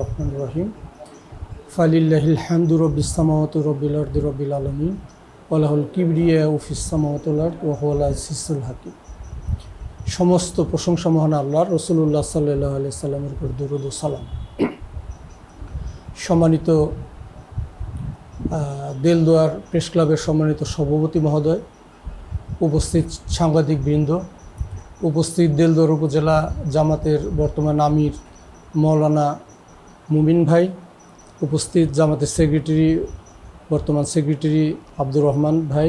রহমান রহিম ফালিল্লাহিল হামদু রব্বিস সামাওয়াতি রব্বিল আরদি রব্বিল আলামিন ওয়া লাহুল কিবরিয়া ফিস সামাওয়াতি ওয়াল আরদি ওয়া হুয়াল আজিজুল হাকীম। সমস্ত প্রশংসা মহান আল্লাহর। রাসূলুল্লাহ সাল্লাল্লাহু আলাইহি সাল্লামের উপর দরুদ ও সালাম। সম্মানিত দেলদুয়ার প্রেস ক্লাবের সম্মানিত সভাপতি মহোদয়, উপস্থিত সাংবাদিকবৃন্দ, উপস্থিত দেলদুয়ার উপজেলা জামাতের বর্তমান আমির মৌলানা মুমিন ভাই, উপস্থিত জামাতের সেক্রেটারি বর্তমান সেক্রেটারি আব্দুর রহমান ভাই,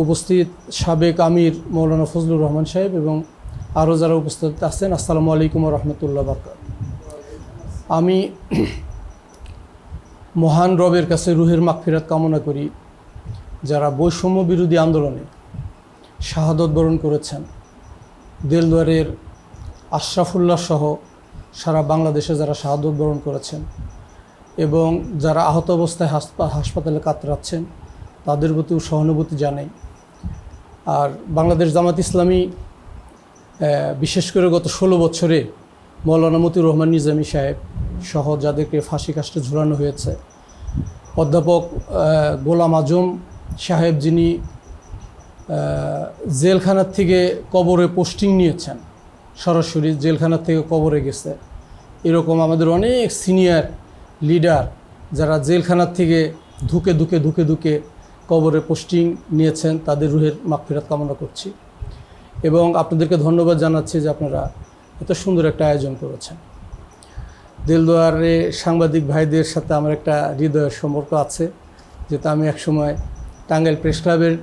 উপস্থিত সাবেক আমির মৌলানা ফজলুর রহমান সাহেব এবং আরও যারা উপস্থিত আছেন, আসসালামু আলাইকুম ওয়া রাহমাতুল্লাহি ওয়া বারাকাতুহু। আমি মহান রবের কাছে রুহের মাগফিরাত কামনা করি যারা বৈষম্য বিরোধী আন্দোলনে শাহাদত বরণ করেছেন। দেলদুয়ারের আশরাফুল্লাহ সহ সারা বাংলাদেশে যারা শাহাদত বরণ করেছেন এবং যারা আহত অবস্থায় হাসপাতালে কাতরাচ্ছেন, তাদের প্রতিও সহানুভূতি জানাই। আর বাংলাদেশ জামাত ইসলামী বিশেষ করে গত 16 বছরে মৌলানা মতিউর রহমান নিজামী সাহেব সহ যাদেরকে ফাঁসি কাস্টে ঝুলানো হয়েছে, অধ্যাপক গোলাম আজম সাহেব যিনি জেলখানার থেকে কবরে পোস্টিং নিয়েছেন, সরাসরি জেলখানার থেকে কবরে গেছে, এরকম আমাদের অনেক সিনিয়র লিডার যারা জেলখানার থেকে ধুকে কবরে পোস্টিং নিয়েছেন, তাদের রুহের মাগফিরাত কামনা করছি এবং আপনাদেরকে ধন্যবাদ জানাচ্ছি যে আপনারা এত সুন্দর একটা আয়োজন করেছেন। দেলদুয়ারে সাংবাদিক ভাইদের সাথে আমার একটা হৃদয়ের সম্পর্ক আছে, যেটা আমি একসময় টাঙ্গাইল প্রেস ক্লাবের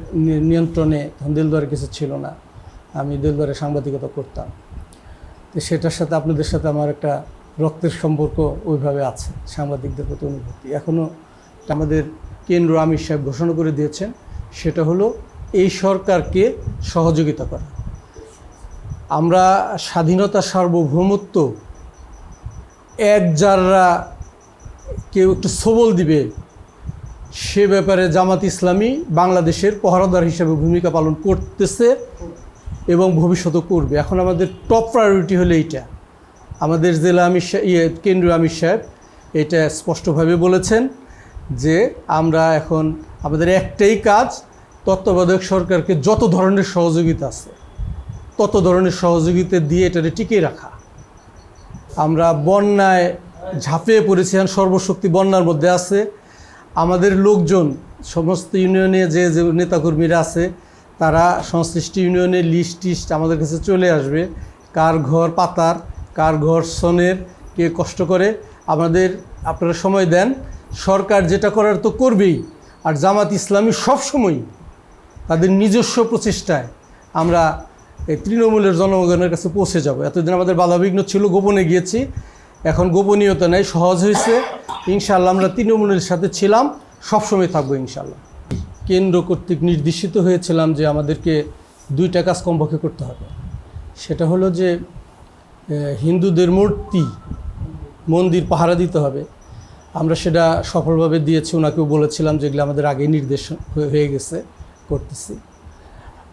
নিয়ন্ত্রণে দেলদুয়ারে কিছু ছিল না, আমি দেলদুয়ারে সাংবাদিকতা করতাম, তো সেটার সাথে আপনাদের সাথে আমার একটা রক্তের সম্পর্ক ওইভাবে আছে, সাংবাদিকদের প্রতি অনুভূতি এখনও। আমাদের কেন্দ্র আমির সাহেব ঘোষণা করে দিয়েছেন, সেটা হলো এই সরকারকে সহযোগিতা করা। আমরা স্বাধীনতা সার্বভৌমত্ব এক যারা কেউ একটু সবল দিবে সে ব্যাপারে জামাত ইসলামী বাংলাদেশের পহরাদার হিসেবে ভূমিকা পালন করতেছে এবং ভবিষ্যতে করবে। এখন আমাদের টপ প্রায়োরিটি হলো এইটা। আমাদের জেলা আমির সাহেব, কেন্দ্রীয় আমির সাহেব এটা স্পষ্টভাবে বলেছেন যে আমরা এখন আমাদের একটাই কাজ, তত্ত্বাবধায়ক সরকারকে যত ধরনের সহযোগিতা আছে তত ধরনের সহযোগিতা দিয়ে এটাকে টিকিয়ে রাখা। আমরা বন্যায় ঝাঁপিয়ে পড়েছি, সর্বশক্তি বন্যার মধ্যে আছে। আমাদের লোকজন সমস্ত ইউনিয়নে যে নেতাকর্মীরা আছে তারা সংশ্লিষ্ট ইউনিয়নের লিস্ট আমাদের কাছে চলে আসবে, কার ঘর পাতার, কার ঘর সনের, কে কষ্ট করে। আপনারা সময় দেন, সরকার যেটা করার তো করবেই। আর জামাত ইসলামী সবসময় তাদের নিজস্ব প্রচেষ্টায় আমরা এই তৃণমূলের জনগণের কাছে পৌঁছে যাব। এতদিন আমাদের বাধাবিঘ্ন ছিল, গোপনে গিয়েছি, এখন গোপনীয়তা নেই, সহজ হয়েছে। ইনশাআল্লাহ আমরা তৃণমূলের সাথে ছিলাম, সবসময় থাকবো ইনশাআল্লাহ। কেন্দ্র কর্তৃক নির্দেশিত হয়েছিলাম যে আমাদেরকে 2টা কাজ কমপক্ষে করতে হবে। সেটা হলো যে হিন্দুদের মন্দির পাহারা দিতে হবে। আমরা সেটা সফলভাবে দিয়েছি, ওনাকেও বলেছিলাম যেগুলো আমাদের আগে নির্দেশ হয়ে গেছে, করতেছি।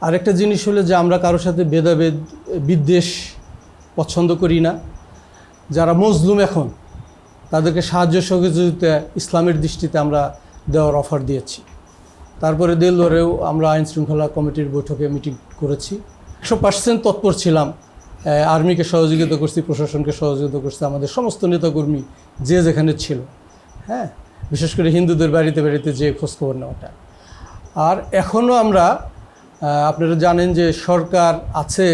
আরেকটা জিনিস হলো যে আমরা কারোর সাথে ভেদাভেদ বিদ্বেষ পছন্দ করি না। যারা মজলুম এখন তাদেরকে সাহায্য সহযোগিতা ইসলামের দৃষ্টিতে আমরা দেওয়ার অফার দিয়েছি। তারপরে দেলদুয়ারেও আমরা আইন শৃঙ্খলা কমিটির বৈঠকে মিটিং করেছি, 100% তৎপর ছিলাম। আর্মিকে সহযোগিতা করছি, প্রশাসনকে সহযোগিতা করছি, আমাদের সমস্ত নেতাকর্মী যে যেখানে ছিল, হ্যাঁ, বিশেষ করে হিন্দুদের বাড়িতে যে খোঁজখবর নেওয়াটা। আর এখনও আমরা, আপনারা জানেন যে সরকার আছে,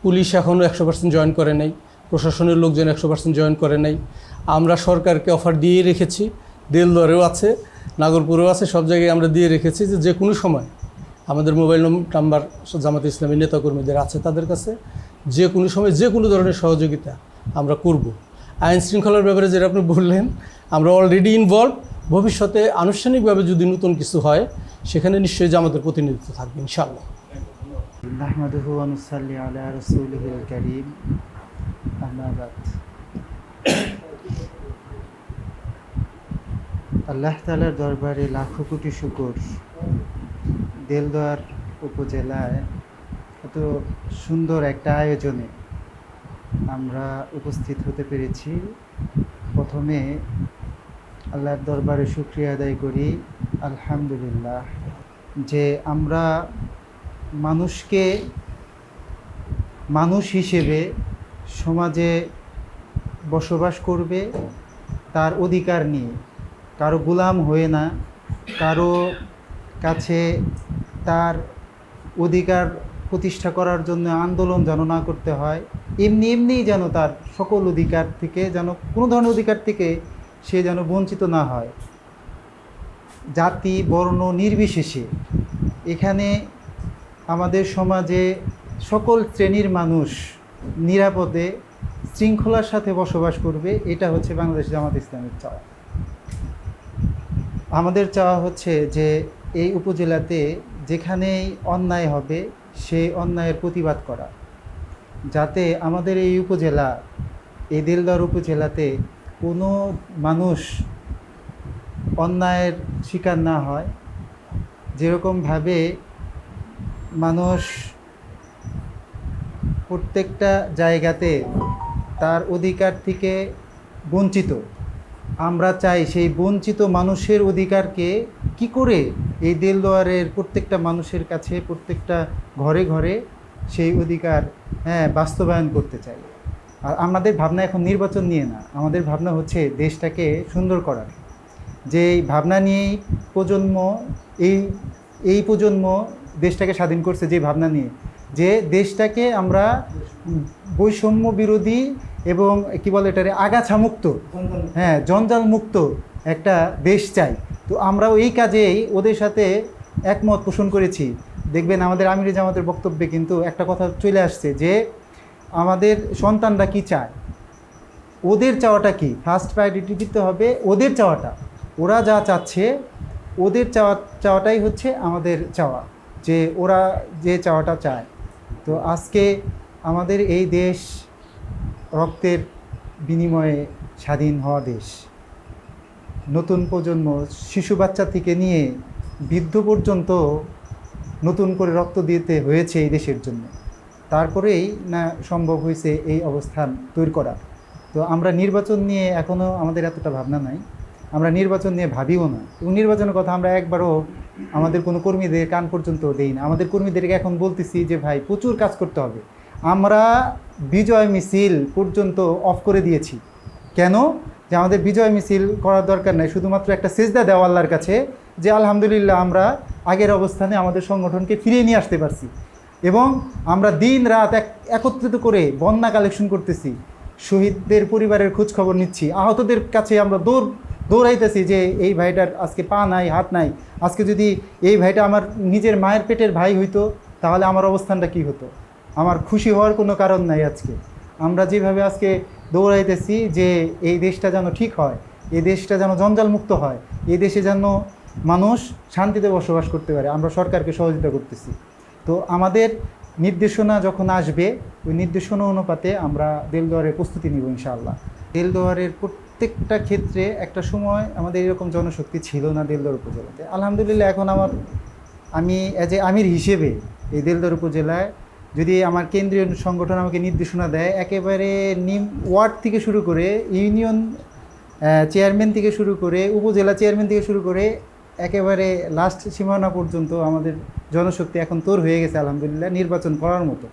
পুলিশ এখনও 100% জয়েন করে নাই, প্রশাসনের লোকজন 100% জয়েন করে নাই। আমরা সরকারকে অফার দিয়ে রেখেছি, দেলদুয়ারেও আছে, নাগরপুরেও আছে, সব জায়গায় আমরা দিয়ে রেখেছি যে কোনো সময় আমাদের মোবাইল নাম্বার জামাত ইসলামী নেতাকর্মীদের আছে, তাদের কাছে যে কোনো সময় যে কোনো ধরনের সহযোগিতা আমরা করব। আইন শৃঙ্খলার ব্যাপারে যেটা আপনি বললেন, আমরা অলরেডি ইনভলভ। ভবিষ্যতে আনুষ্ঠানিকভাবে যদি নতুন কিছু হয় সেখানে নিশ্চয়ই জামাতের প্রতিনিধিত্ব থাকবে ইনশাআল্লাহ। নাহমাদুহু ওয়া নুসাল্লি আলা রাসূলিহিল কারীম, আম্মা বাদ। আল্লাহ তাআলার দরবারে লাখো কোটি শুকর, দেলদুয়ার উপজেলায় এত সুন্দর একটা আয়োজনে আমরা উপস্থিত হতে পেরেছি। প্রথমে আল্লাহর দরবারে শুকরিয়া আদায় করি, আলহামদুলিল্লাহ, যে আমরা মানুষকে মানুষ হিসেবে সমাজে বসবাস করবে তার অধিকার নিয়ে, কারো গোলাম হয়ে না, কারো কাছে তার অধিকার প্রতিষ্ঠা করার জন্য আন্দোলন যেন না করতে হয়, এমনিই যেন তার সকল অধিকার থেকে, যেন কোনো ধরনের অধিকার থেকে সে যেন বঞ্চিত না হয়, জাতি বর্ণ নির্বিশেষে। এখানে আমাদের সমাজে সকল শ্রেণীর মানুষ নিরাপদে শৃঙ্খলার সাথে বসবাস করবে, এটা হচ্ছে বাংলাদেশ জামাত ইসলামের চাওয়া। আমাদের চাওয়া হচ্ছে যে এই উপজেলাতে যেখানেই অন্যায় হবে সেই অন্যায়ের প্রতিবাদ করা, যাতে আমাদের এই উপজেলা, এই দেলদুয়ার উপজেলাতে কোনো মানুষ অন্যায়ের শিকার না হয়। যেরকমভাবে মানুষ প্রত্যেকটা জায়গাতে তার অধিকার থেকে বঞ্চিত, আমরা চাই সেই বঞ্চিত মানুষের অধিকারকে কি করে এই দেলদুয়ারের প্রত্যেকটা মানুষের কাছে, প্রত্যেকটা ঘরে ঘরে সেই অধিকার বাস্তবায়ন করতে চাই। আর আমাদের ভাবনা এখন নির্বাচন নিয়ে না, আমাদের ভাবনা হচ্ছে দেশটাকে সুন্দর করার। যে ভাবনা নিয়েই এই প্রজন্ম দেশটাকে স্বাধীন করছে, যে ভাবনা নিয়ে, যে দেশটাকে আমরা বৈষম্য বিরোধী এবং কি বলে এটারে আগাছামুক্ত, জঞ্জাল মুক্ত একটা দেশ চাই। তো আমরাও এই কাজেই ওদের সাথে একমত পোষণ করেছি। দেখবেন আমাদের আমিরে জামাতের বক্তব্যে কিন্তু একটা কথা চলে আসছে যে আমাদের সন্তানরা কি চায়, ওদের চাওয়াটা কি, ফার্স্ট প্রায়োরিটি দিতে হবে ওদের চাওয়াটা। ওরা যা চাচ্ছে, ওদের চাওয়াটাই হচ্ছে আমাদের চাওয়া, যে ওরা যে চাওয়াটা চায়। তো আজকে আমাদের এই দেশ রক্তের বিনিময়ে স্বাধীন হওয়া দেশ। নতুন প্রজন্ম, শিশু বাচ্চা থেকে নিয়ে বৃদ্ধ পর্যন্ত নতুন করে রক্ত দিতে হয়েছে এই দেশের জন্য, তারপরেই না সম্ভব হয়েছে এই অবস্থান তৈরি করা। তো আমরা নির্বাচন নিয়ে এখনও আমাদের এতটা ভাবনা নাই, আমরা নির্বাচন নিয়ে ভাবিও না, এবং নির্বাচনের কথা আমরা একবারও আমাদের কোনো কর্মীদের কান পর্যন্ত দেই না। আমাদের কর্মীদেরকে এখন বলতেছি যে ভাই প্রচুর কাজ করতে হবে। আমরা বিজয় মিছিল পর্যন্ত অফ করে দিয়েছি। কেন? যে আমাদের বিজয় মিছিল করার দরকার নাই, শুধুমাত্র একটা সেজদা দেওয়া আল্লাহর কাছে যে আলহামদুলিল্লাহ আমরা আগের অবস্থানে আমাদের সংগঠনকে ফিরিয়ে নিয়ে আসতে পারছি। এবং আমরা দিন রাত একত্রিত করে বন্যা কালেকশন করতেছি, শহীদদের পরিবারের খোঁজ খবর নিচ্ছি, আহতদের কাছে আমরা দৌড়াইতেছি যে এই ভাইটার আজকে পা নাই, হাত নাই, আজকে যদি এই ভাইটা আমার নিজের মায়ের পেটের ভাই হইতো তাহলে আমার অবস্থানটা কি হতো। আমার খুশি হওয়ার কোনো কারণ নাই। আজকে আমরা যেভাবে আজকে দৌড়াইতেছি যে এই দেশটা যেন ঠিক হয়, এই দেশটা যেন জঞ্জালমুক্ত হয়, এই দেশে যেন মানুষ শান্তিতে বসবাস করতে পারে, আমরা সরকারকে সহযোগিতা করতেছি। তো আমাদের নির্দেশনা যখন আসবে ওই নির্দেশনা অনুপাতে আমরা দেলদুয়ারের প্রস্তুতি নিব ইনশাআল্লাহ। দেলদুয়ারের প্রত্যেকটা ক্ষেত্রে একটা সময় আমাদের এরকম জনশক্তি ছিল না দেলদুয়ার উপজেলাতে। আলহামদুলিল্লাহ এখন আমি অ্যাজ এ আমির হিসেবে এই দেলদুয়ার উপজেলায় যদি আমার কেন্দ্রীয় সংগঠন আমাকে নির্দেশনা দেয়, একেবারে ওয়ার্ড থেকে শুরু করে ইউনিয়ন চেয়ারম্যান থেকে শুরু করে উপজেলা চেয়ারম্যান থেকে শুরু করে একেবারে লাস্ট সীমানা পর্যন্ত আমাদের জনশক্তি এখন তোর হয়ে গেছে আলহামদুলিল্লাহ নির্বাচন করার মতো।